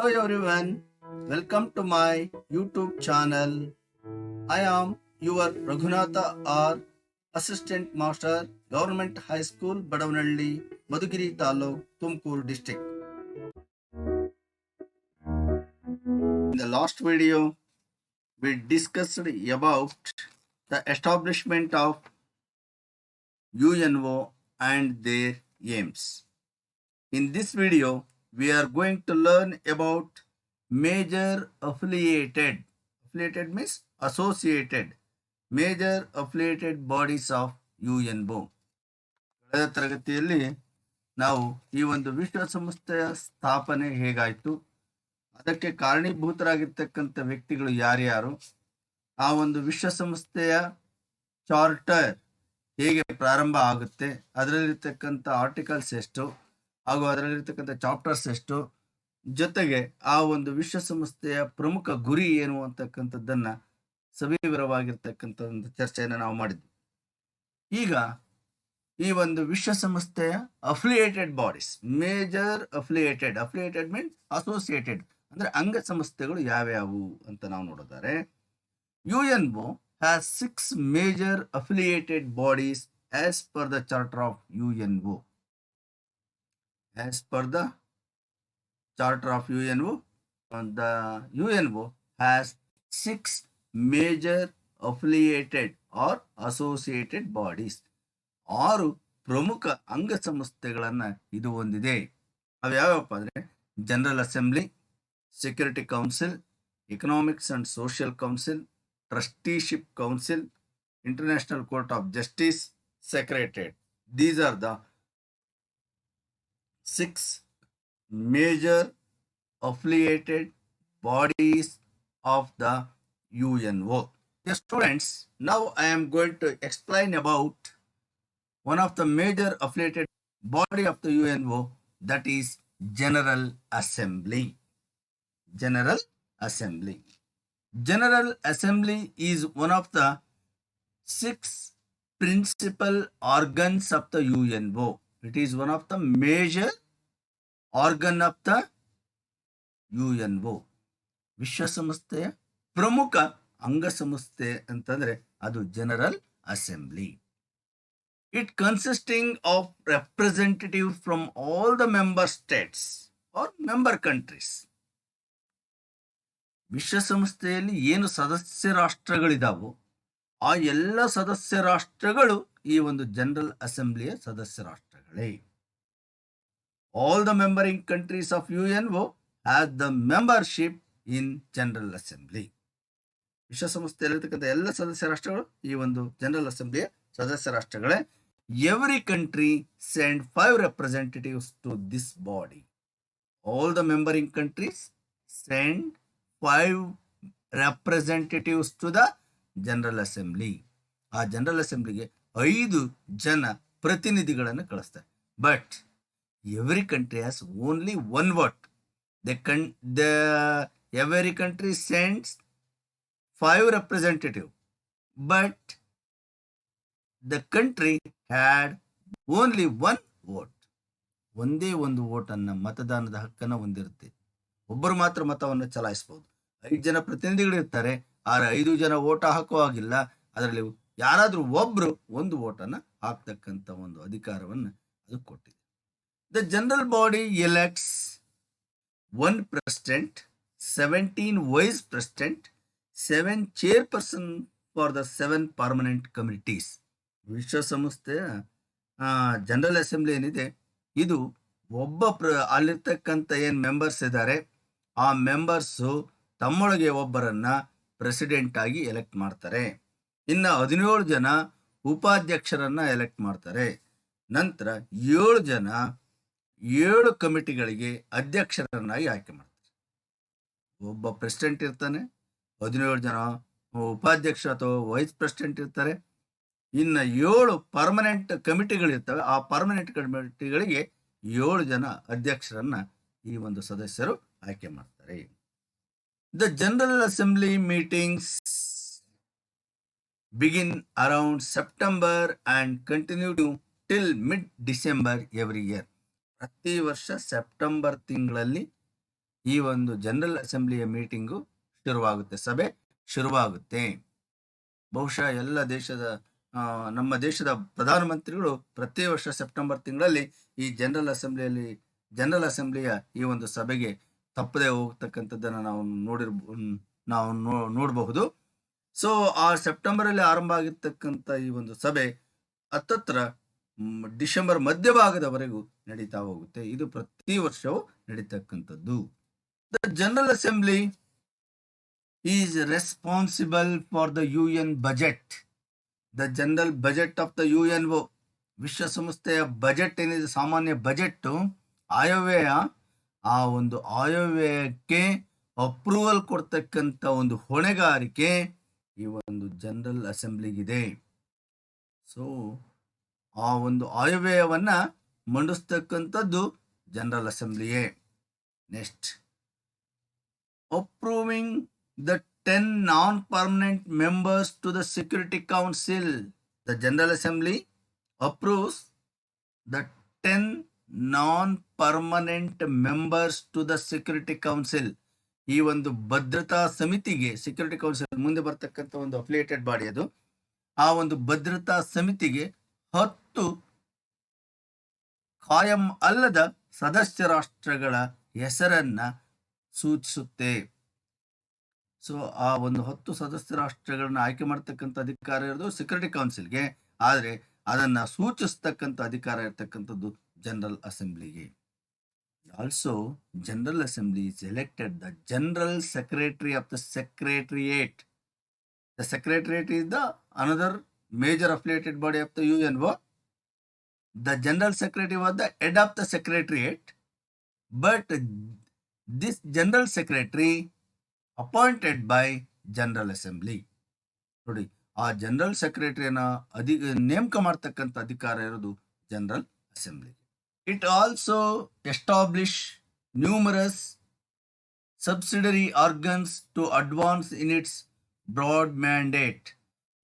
Hello everyone, welcome to my YouTube channel. I am your Raghunatha R, Assistant Master, Government High School, Badavanalli, Madugiri Taluk, Tumkur District. In the last video, we discussed about the establishment of UNO and their aims. In this video, we are going to learn about major affiliated means associated major affiliated bodies of UNO. ಕಳೆದ ತರಗತಿಯಲ್ಲಿ ನಾವು ಈ ಒಂದು ವಿಶ್ವಸಂಸ್ಥೆಯ ಸ್ಥಾಪನೆ ಹೇಗಾಯಿತು, ಅದಕ್ಕೆ ಕಾರಣೀಭೂತರಾಗಿರ್ತಕ್ಕಂಥ ವ್ಯಕ್ತಿಗಳು ಯಾರ್ಯಾರು, ಆ ಒಂದು ವಿಶ್ವಸಂಸ್ಥೆಯ ಚಾರ್ಟರ್ ಹೇಗೆ ಪ್ರಾರಂಭ ಆಗುತ್ತೆ, ಅದರಲ್ಲಿರ್ತಕ್ಕಂಥ ಆರ್ಟಿಕಲ್ಸ್ ಎಷ್ಟು ಹಾಗೂ ಅದರಲ್ಲಿರ್ತಕ್ಕಂಥ ಚಾಪ್ಟರ್ಸ್ ಎಷ್ಟು, ಜೊತೆಗೆ ಆ ಒಂದು ವಿಶ್ವಸಂಸ್ಥೆಯ ಪ್ರಮುಖ ಗುರಿ ಏನು ಅಂತಕ್ಕಂಥದ್ದನ್ನ ಸವಿವರವಾಗಿರ್ತಕ್ಕಂಥ ಒಂದು ಚರ್ಚೆಯನ್ನು ನಾವು ಮಾಡಿದ್ವಿ. ಈಗ ಈ ಒಂದು ವಿಶ್ವಸಂಸ್ಥೆಯ affiliated bodies, major affiliated means associated ಅಂದ್ರೆ ಅಂಗ ಸಂಸ್ಥೆಗಳು ಯಾವ್ಯಾವು ಅಂತ ನಾವು ನೋಡಿದರೆ, UNO has 6 major affiliated bodies as per the charter of UNO. As per the charter of UNO, the UNO has 6 major affiliated or associated bodies. 6 ಪ್ರಮುಖ ಅಂಗ ಸಂಸ್ಥೆಗಳನ್ನ ಇದು ಹೊಂದಿದೆ. ಅವು ಯಾವ್ಯಾವಪ್ಪ ಅಂದ್ರೆ general assembly, security council, economics and social council, trusteeship council, international court of justice, secretariat. These are the 6 major affiliated bodies of the UNO. Dear students, now I am going to explain about one of the major affiliated body of the UNO, that is General Assembly. General Assembly. General Assembly is one of the 6 principal organs of the UNO. It is one of the major organ of the UNO. ವಿಶ್ವಸಂಸ್ಥೆಯ ಪ್ರಮುಖ ಅಂಗಸಂಸ್ಥೆ ಅಂತಂದ್ರೆ ಅದು general assembly. It consisting of representative from all the member states or member countries. ವಿಶ್ವಸಂಸ್ಥೆಯಲ್ಲಿ ಏನು ಸದಸ್ಯ ರಾಷ್ಟ್ರಗಳಿದಾವೋ ಆ ಎಲ್ಲ ಸದಸ್ಯ ರಾಷ್ಟ್ರಗಳು ಈ ಒಂದು ಜನರಲ್ ಅಸೆಂಬ್ಲಿಯ ಸದಸ್ಯ ರಾಷ್ಟ್ರಗಳೇ. All the membering countries of UNO has the membership in General Assembly. ವಿಶ್ವಸಂಸ್ಥೆಯಲ್ಲಿರ್ತಕ್ಕಂಥ ಎಲ್ಲ ಸದಸ್ಯ ರಾಷ್ಟ್ರಗಳು ಈ ಒಂದು ಜನರಲ್ ಅಸೆಂಬ್ಲಿಯ ಸದಸ್ಯ ರಾಷ್ಟ್ರಗಳೇ. Every country send 5 representatives to this body. All the membering countries send 5 representatives to the General Assembly. ಆ general ಅಸೆಂಬ್ಲಿಗೆ 5 ಜನ ಪ್ರತಿನಿಧಿಗಳನ್ನು ಕಳಿಸ್ತಾರೆ. But every country has only one vote. Every country sends 5 representatives, but the country had only one vote. ಒಂದೇ ಒಂದು vote ಅನ್ನ, ಮತದಾನದ ಹಕ್ಕನ್ನು ಹೊಂದಿರುತ್ತೆ. ಒಬ್ಬರು ಮಾತ್ರ ಮತವನ್ನು ಚಲಾಯಿಸಬಹುದು. 5 ಜನ ಪ್ರತಿನಿಧಿಗಳು ಇರ್ತಾರೆ, ಆದ್ರೆ 5 ಜನ ವೋಟ್ ಹಾಕುವಾಗಿಲ್ಲ. ಅದರಲ್ಲಿ ಯಾರಾದ್ರೂ ಒಬ್ರು ಒಂದು ವೋಟನ್ನು ಹಾಕ್ತಕ್ಕಂಥ ಒಂದು ಅಧಿಕಾರವನ್ನು ಅದು ಕೊಟ್ಟಿದೆ. The general body elects 1 president, 17 vice president, 7 chairperson for the 7 permanent committees. ವಿಶ್ವಸಂಸ್ಥೆಯ ಜನರಲ್ ಅಸೆಂಬ್ಲಿ ಏನಿದೆ, ಇದು ಒಬ್ಬ ಅಲ್ಲಿರ್ತಕ್ಕಂಥ ಏನ್ ಮೆಂಬರ್ಸ್ ಇದ್ದಾರೆ ಆ ಮೆಂಬರ್ಸು ತಮ್ಮೊಳಗೆ ಒಬ್ಬರನ್ನ ಪ್ರೆಸಿಡೆಂಟ್ ಆಗಿ ಎಲೆಕ್ಟ್ ಮಾಡ್ತಾರೆ. ಇನ್ನು 17 ಜನ ಉಪಾಧ್ಯಕ್ಷರನ್ನ ಎಲೆಕ್ಟ್ ಮಾಡ್ತಾರೆ. ನಂತರ 7 ಜನ 7 ಕಮಿಟಿಗಳಿಗೆ ಅಧ್ಯಕ್ಷರನ್ನಾಗಿ ಆಯ್ಕೆ ಮಾಡ್ತಾರೆ. ಒಬ್ಬ ಪ್ರೆಸಿಡೆಂಟ್ ಇರ್ತಾನೆ, 17 ಜನ ಉಪಾಧ್ಯಕ್ಷ ಅಥವಾ ವೈಸ್ ಪ್ರೆಸಿಡೆಂಟ್ ಇರ್ತಾರೆ. ಇನ್ನು 7 ಪರ್ಮನೆಂಟ್ ಕಮಿಟಿಗಳಿರ್ತವೆ. ಆ ಪರ್ಮನೆಂಟ್ ಕಮಿಟಿಗಳಿಗೆ 7 ಜನ ಅಧ್ಯಕ್ಷರನ್ನ ಈ ಒಂದು ಸದಸ್ಯರು ಆಯ್ಕೆ ಮಾಡ್ತಾರೆ. The general assembly meetings begin around September and continue till mid December every year. ಪ್ರತಿ ವರ್ಷ ಸೆಪ್ಟೆಂಬರ್ ತಿಂಗಳಲ್ಲಿ ಈ ಒಂದು ಜನರಲ್ ಅಸೆಂಬ್ಲಿಯ ಮೀಟಿಂಗು ಶುರುವಾಗುತ್ತೆ, ಸಭೆ ಶುರುವಾಗುತ್ತೆ. ಬಹುಶಃ ಎಲ್ಲ ದೇಶದ ನಮ್ಮ ದೇಶದ ಪ್ರಧಾನಮಂತ್ರಿಗಳು ಪ್ರತಿ ವರ್ಷ ಸೆಪ್ಟೆಂಬರ್ ತಿಂಗಳಲ್ಲಿ ಈ ಜನರಲ್ ಅಸೆಂಬ್ಲಿಯ ಈ ಒಂದು ಸಭೆಗೆ ತಪ್ಪದೆ ಹೋಗ್ತಕ್ಕಂಥದ್ದನ್ನು ನಾವು ನೋಡಬಹುದು. ಸೊ ಆ ಸೆಪ್ಟೆಂಬರ್ ಅಲ್ಲಿ ಆರಂಭ ಆಗಿರ್ತಕ್ಕಂಥ ಈ ಒಂದು ಸಭೆ ಹತ್ತತ್ರ ಡಿಸೆಂಬರ್ ಮಧ್ಯಭಾಗದವರೆಗೂ ನಡೀತಾ ಹೋಗುತ್ತೆ. ಇದು ಪ್ರತಿ ವರ್ಷವೂ ನಡೀತಕ್ಕಂಥದ್ದು. The general assembly is responsible for the UN budget. The general budget of the UNO, ವಿಶ್ವಸಂಸ್ಥೆಯ ಬಜೆಟ್ ಏನಿದೆ, ಸಾಮಾನ್ಯ ಬಜೆಟ್, ಆಯವ್ಯಯ, ಆ ಒಂದು ಆಯವ್ಯಯಕ್ಕೆ ಅಪ್ರೂವಲ್ ಕೊಡ್ತಕ್ಕಂಥ ಒಂದು ಹೊಣೆಗಾರಿಕೆ ಈ ಒಂದು ಜನರಲ್ ಅಸೆಂಬ್ಲಿಗಿದೆ. ಸೊ ಆ ಒಂದು ಆಯವ್ಯಯವನ್ನ ಮಂಡಿಸ್ತಕ್ಕಂಥದ್ದು ಜನರಲ್ ಅಸೆಂಬ್ಲಿಯೇ. Next, approving the 10 non-permanent members to the Security Council. The General Assembly approves the 10 non-permanent members to the Security Council. ಈ ಒಂದು ಭದ್ರತಾ ಸಮಿತಿಗೆ, ಸೆಕ್ಯೂರಿಟಿ ಕೌನ್ಸಿಲ್ ಮುಂದೆ ಬರ್ತಕ್ಕಂಥ ಒಂದು ಅಫಿಲಿಯೇಟೆಡ್ ಬಾಡಿ ಅದು, ಆ ಒಂದು ಭದ್ರತಾ ಸಮಿತಿಗೆ 10 ಕಾಯಂ ಅಲ್ಲದ ಸದಸ್ಯ ರಾಷ್ಟ್ರಗಳ ಹೆಸರನ್ನ ಸೂಚಿಸುತ್ತೆ. ಸೊ ಆ ಒಂದು 10 ಸದಸ್ಯ ರಾಷ್ಟ್ರಗಳನ್ನ ಆಯ್ಕೆ ಮಾಡ್ತಕ್ಕಂಥ ಅಧಿಕಾರ ಇರೋದು ಸೆಕ್ಯೂರಿಟಿ ಕೌನ್ಸಿಲ್ಗೆ, ಆದರೆ ಅದನ್ನ ಸೂಚಿಸ್ತಕ್ಕಂಥ ಅಧಿಕಾರ ಇರತಕ್ಕಂಥದ್ದು ಜನರಲ್ ಅಸೆಂಬ್ಲಿಗೆ. Also general assembly is elected the general secretary of the secretariat. The secretariat is the another major affiliated body of the UNO. The general secretary was the head of the secretariat, but this general secretary appointed by general assembly. ನೋಡಿ, ಆ general ಸೆಕ್ರೆಟರಿಯನ್ನ ನೇಮಕ ಮಾಡ್ತಕ್ಕಂಥ ಅಧಿಕಾರ ಇರೋದು general assembly. It also establish numerous subsidiary organs to advance in its broad mandate.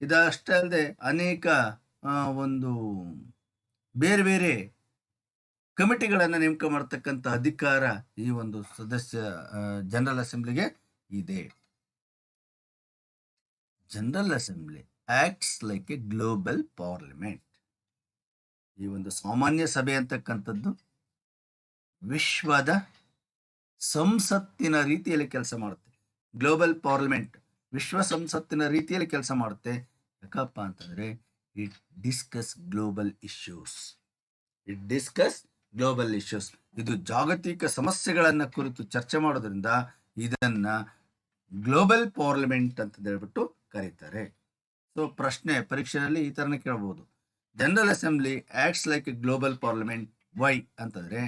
ಇದಷ್ಟೇ ಅಲ್ಲದೆ ಅನೇಕ ಒಂದು ಬೇರೆ ಬೇರೆ ಕಮಿಟಿಗಳನ್ನು ನೇಮಕ ಮಾಡ್ತಕ್ಕಂಥ ಅಧಿಕಾರ ಈ ಒಂದು ಜನರಲ್ ಅಸೆಂಬ್ಲಿಗೆ ಇದೆ. General assembly acts like a global parliament. ಈ ಒಂದು ಸಾಮಾನ್ಯ ಸಭೆ ಅಂತಕ್ಕಂಥದ್ದು ವಿಶ್ವದ ಸಂಸತ್ತಿನ ರೀತಿಯಲ್ಲಿ ಕೆಲಸ ಮಾಡುತ್ತೆ. ಗ್ಲೋಬಲ್ ಪಾರ್ಲಿಮೆಂಟ್ ವಿಶ್ವ ಸಂಸತ್ತಿನ ರೀತಿಯಲ್ಲಿ ಕೆಲಸ ಮಾಡುತ್ತೆ. ಯಾಕಪ್ಪ ಅಂತಂದ್ರೆ ಇಟ್ ಡಿಸ್ಕಸ್ ಗ್ಲೋಬಲ್ ಇಶ್ಯೂಸ್. ಇದು ಜಾಗತಿಕ ಸಮಸ್ಯೆಗಳನ್ನ ಕುರಿತು ಚರ್ಚೆ ಮಾಡೋದ್ರಿಂದ ಇದನ್ನ ಗ್ಲೋಬಲ್ ಪಾರ್ಲಿಮೆಂಟ್ ಅಂತ ಹೇಳ್ಬಿಟ್ಟು ಕರೀತಾರೆ. ಸೊ ಪ್ರಶ್ನೆ ಪರೀಕ್ಷೆಯಲ್ಲಿ ಈ ತರನೇ ಕೇಳಬಹುದು, general assembly acts like a global parliament, why ಅಂತಂದ್ರೆ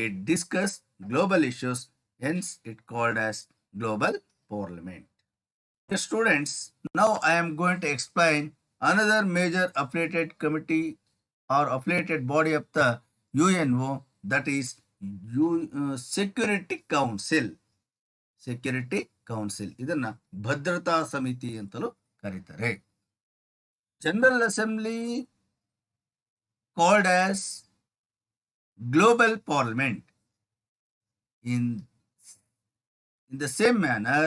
it discuss global issues, hence it called as global parliament. Students, now I am going to explain another major affiliated committee or affiliated body of the UNO, that is Security Council. ಇದನ್ನ ಭದ್ರತಾ ಸಮಿತಿ ಅಂತಲೂ ಕರೀತಾರೆ. General assembly called as global parliament. In the same manner,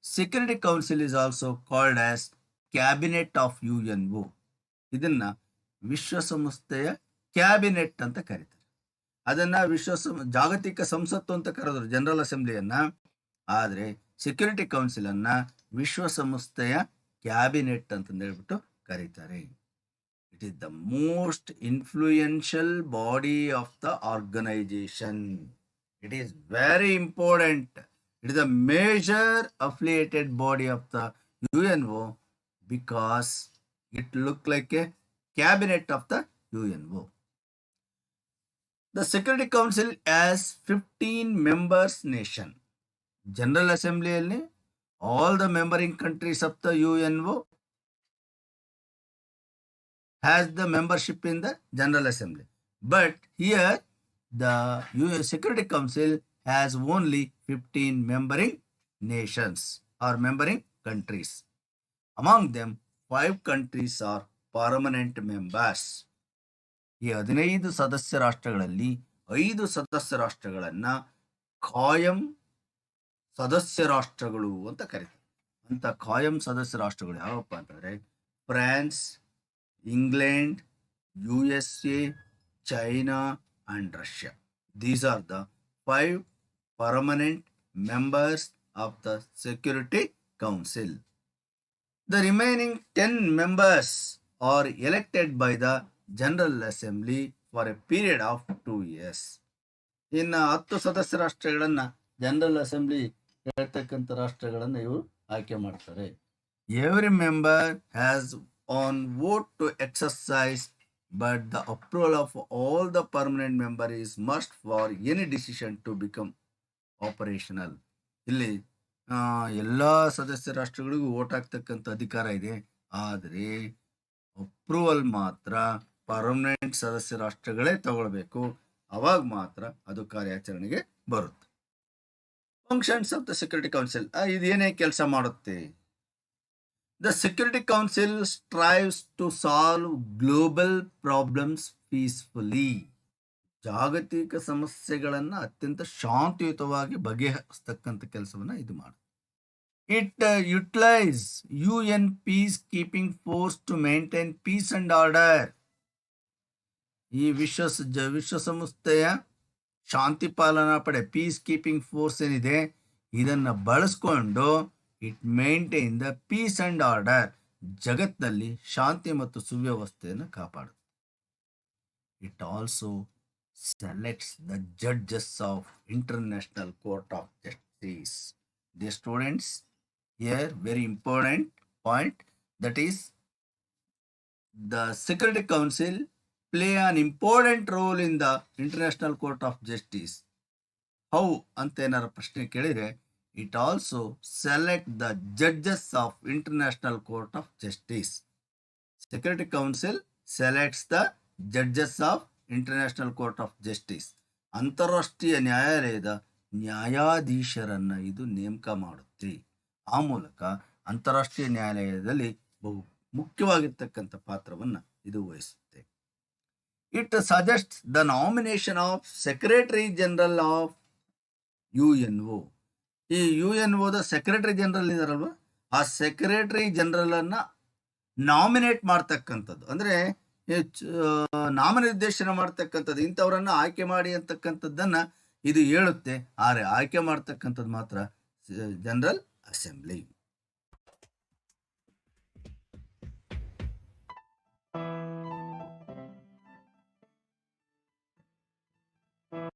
Security Council is also called as cabinet of UNO. ಇದನ್ನ ವಿಶ್ವಸಂಸ್ಥೆಯ cabinet ಅಂತ ಕರೀತಾರೆ. ಅದನ್ನ ಜಾಗತಿಕ ಸಂಸತ್ತು ಅಂತ ಕರೆದ್ರು ಜನರಲ್ ಅಸೆಂಬ್ಲಿಯನ್ನ, ಆದ್ರೆ ಸೆಕ್ಯೂರಿಟಿ ಕೌನ್ಸಿಲ್ ಅನ್ನ ವಿಶ್ವಸಂಸ್ಥೆಯ ಕ್ಯಾಬಿನೆಟ್ ಅಂತ ಹೇಳ್ಬಿಟ್ಟು ಕರೀತಾರೆ. It is the most influential body of the organisation. It is very important. It is the major affiliated body of the UNO because it looked like a cabinet of the UNO. The Security Council has 15 members nation. General Assembly alli all the membering countries of the UNO has the membership in the General Assembly. But here the Security Council has only 15 membering nations or membering countries. Among them, 5 countries are permanent members. ಈ 15 ಸದಸ್ಯ ರಾಷ್ಟ್ರಗಳಲ್ಲಿ 5 ಸದಸ್ಯ ರಾಷ್ಟ್ರಗಳನ್ನ ಕಾಯಂ ಸದಸ್ಯ ರಾಷ್ಟ್ರಗಳು ಅಂತ ಕರೀತಾರೆ. ಅಂತ ಕಾಯಂ ಸದಸ್ಯ ರಾಷ್ಟ್ರಗಳು ಯಾವಪ್ಪ ಅಂತಂದರೆ France, England, USA, China, and Russia. These are the 5 permanent members of the Security Council. The remaining 10 members are elected by the General Assembly for a period of 2 years. ಇನ್ನು 10 ಸದಸ್ಯ ರಾಷ್ಟ್ರಗಳನ್ನು ಜನರಲ್ ಅಸೆಂಬ್ಲಿ ಹೇಳ್ತಕ್ಕಂಥ ರಾಷ್ಟ್ರಗಳನ್ನು ಇವರು ಆಯ್ಕೆ ಮಾಡ್ತಾರೆ. Every member has an vote to exercise, but the approval of all the permanent member is must for any decision to become operational. ಇಲ್ಲಿ ಎಲ್ಲ ಸದಸ್ಯ ರಾಷ್ಟ್ರಗಳಿಗೂ ವೋಟ್ ಹಾಕ್ತಕ್ಕಂಥ ಅಧಿಕಾರ ಇದೆ, ಆದರೆ ಅಪ್ರೂವಲ್ ಮಾತ್ರ ಪರ್ಮನೆಂಟ್ ಸದಸ್ಯ ರಾಷ್ಟ್ರಗಳೇ ತಗೊಳ್ಬೇಕು. ಅವಾಗ ಮಾತ್ರ ಅದು ಕಾರ್ಯಾಚರಣೆಗೆ ಬರುತ್ತೆ. Functions of the security council, ಇದೇನೇ ಕೆಲಸ ಮಾಡುತ್ತೆ? The Security Council strives to solve global problems peacefully. ಜಾಗತಿಕ ಸಮಸ್ಯೆಗಳನ್ನು ಅತ್ಯಂತ ಶಾಂತಿಯುತವಾಗಿ ಬಗೆಹರಿಸ್ತಕ್ಕಂಥ ಕೆಲಸವನ್ನು ಇದು ಮಾಡುತ್ತೆ. It utilize UN peacekeeping force to maintain peace and order. ಈ ವಿಶ್ವಸಂಸ್ಥೆಯ ಶಾಂತಿ ಪಾಲನಾ ಪಡೆ ಪೀಸ್ ಕೀಪಿಂಗ್ ಫೋರ್ಸ್ ಏನಿದೆ ಇದನ್ನು ಬಳಸ್ಕೊಂಡು it maintain the peace and order, ಜಗತ್ತಿನಲ್ಲಿ ಶಾಂತಿ ಮತ್ತು ಸುವ್ಯವಸ್ಥೆಯನ್ನು ಕಾಪಾಡುತ್ತೆ. It also selects the judges of international court of justice. The students here very important point, that is the security council play an important role in the International Court of Justice. How ಅಂತ ಏನಾರ ಪ್ರಶ್ನೆ ಕೇಳಿದರೆ, it also select the judges of International Court of Justice. Security Council selects the judges of International Court of Justice. ಅಂತಾರಾಷ್ಟ್ರೀಯ ನ್ಯಾಯಾಲಯದ ನ್ಯಾಯಾಧೀಶರನ್ನು ಇದು ನೇಮಕ ಮಾಡುತ್ತೆ. ಆ ಮೂಲಕ ಅಂತಾರಾಷ್ಟ್ರೀಯ ನ್ಯಾಯಾಲಯದಲ್ಲಿ ಬಹು ಮುಖ್ಯವಾಗಿರ್ತಕ್ಕಂಥ ಪಾತ್ರವನ್ನು ಇದು ವಹಿಸುತ್ತೆ. It suggests the nomination of Secretary General of UNO. ಈ UNOದ ಸೆಕ್ರೆಟರಿ ಜನರಲ್ ಇದಾರಲ್ವ, ಆ ಸೆಕ್ರೆಟರಿ ಜನರಲನ್ನು ನಾಮಿನೇಟ್ ಮಾಡ್ತಕ್ಕಂಥದ್ದು, ಅಂದರೆ ನಾಮನಿರ್ದೇಶನ ಮಾಡ್ತಕ್ಕಂಥದ್ದು, ಇಂಥವರನ್ನು ಆಯ್ಕೆ ಮಾಡಿ ಅಂತಕ್ಕಂಥದ್ದನ್ನು ಇದು ಹೇಳುತ್ತೆ. ಆದರೆ ಆಯ್ಕೆ ಮಾಡ್ತಕ್ಕಂಥದ್ದು ಮಾತ್ರ ಜನರಲ್ ಅಸೆಂಬ್ಲಿ.